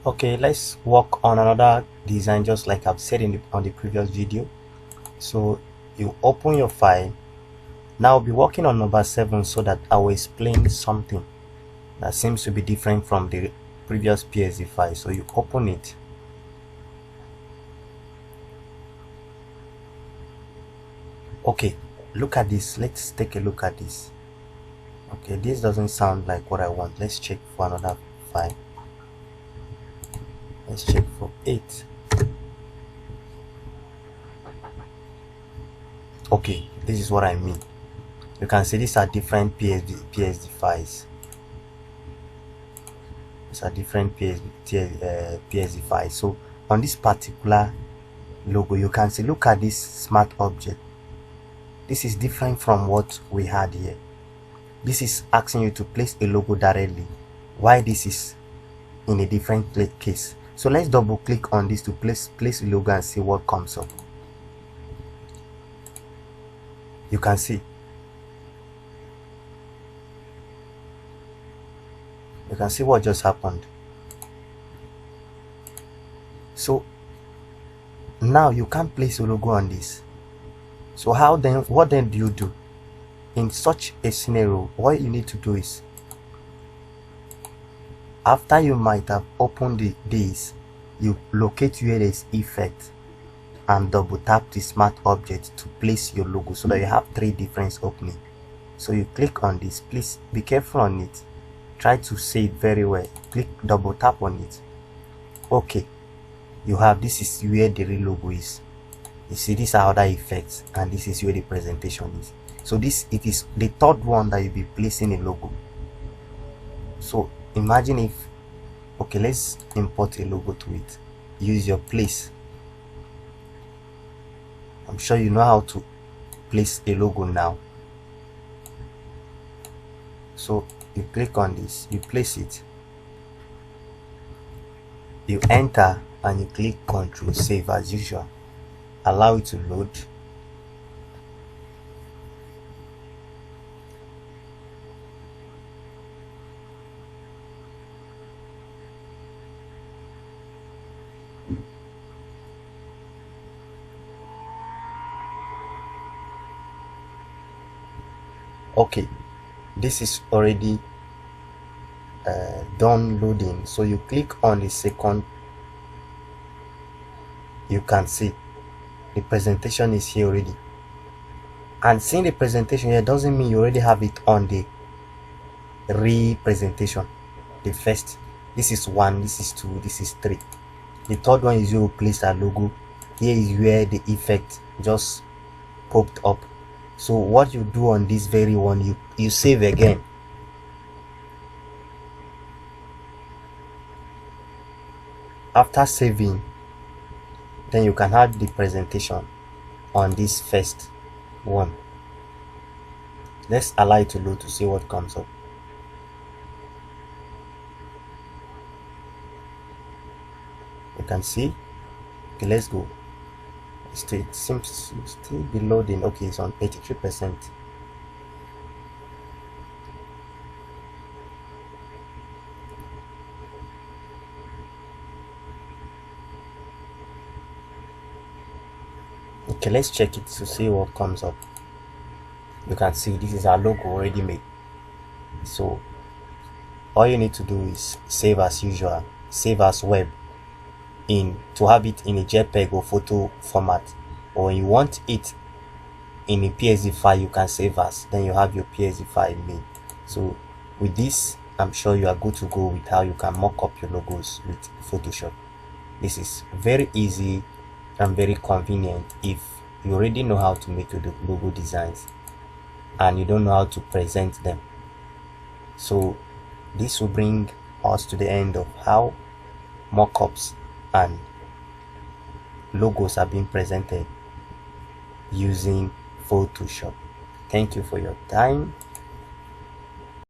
Okay, let's work on another design just like I've said on the previous video. So you open your file. Now I'll be working on number 7 so that I will explain something that seems to be different from the previous PSD file. So you open it. Okay, look at this. Let's take a look at this. Okay, this doesn't sound like what I want. Let's check for another file. Let's check for 8. Okay, this is what I mean. You can see these are different PSD files. These are different PSD files. So on this particular logo, you can see, look at this smart object. This is different from what we had here. This is asking you to place a logo directly. Why this is in a different case? So let's double click on this to place a logo and see what comes up. You can see. You can see what just happened. So now you can't place a logo on this. So what then do you do? In such a scenario, what you need to do is, after you might have opened this, you locate where there's effect and double tap the smart object to place your logo so that you have 3 different openings. So you click on this. Please be careful on it. Try to say it very well. Click, double tap on it. Okay, you have, this is where the real logo is. You see, these are other effects and this is where the presentation is. So it is the third one that you'll be placing a logo. So imagine if, okay, let's import a logo to it. Use your place. I'm sure you know how to place a logo now. So you click on this, you place it, you enter and you click Ctrl Save as usual. Allow it to load. Okay, this is already done loading. So you click on the second, you can see the presentation is here already. And seeing the presentation here doesn't mean you already have it on the representation. The first, this is 1, this is 2, this is 3. The third one is you place a logo. Here is where the effect just popped up. So what you do on this very one, you save again. After saving, then you can have the presentation on this first one. Let's allow it to load to see what comes up. You can see. Okay, let's go. It seems to still be loading. Okay, it's on 83%. Okay, let's check it to see what comes up. You can see this is our logo already made. So all you need to do is save as usual, save as web, to have it in a JPEG or photo format, or when you want it in a PSD file, you can save as, then you have your PSD file made. So with this, I'm sure you are good to go with how you can mock up your logos with Photoshop. This is very easy and very convenient if you already know how to make your logo designs and you don't know how to present them. So this will bring us to the end of how mockups and logos are being presented using Photoshop. Thank you for your time.